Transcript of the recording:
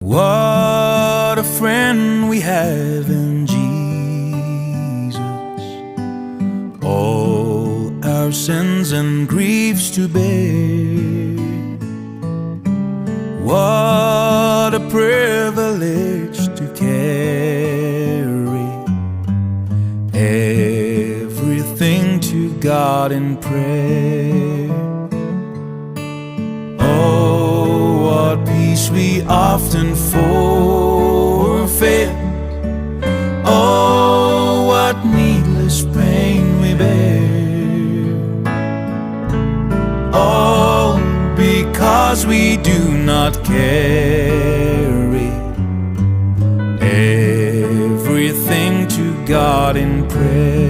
What a friend we have in Jesus, all our sins and griefs to bear. What a privilege to carry everything to God in prayer. Oh, what peace we often forfeit. Oh, what needless pain we bear. All because we do not carry everything to God in prayer.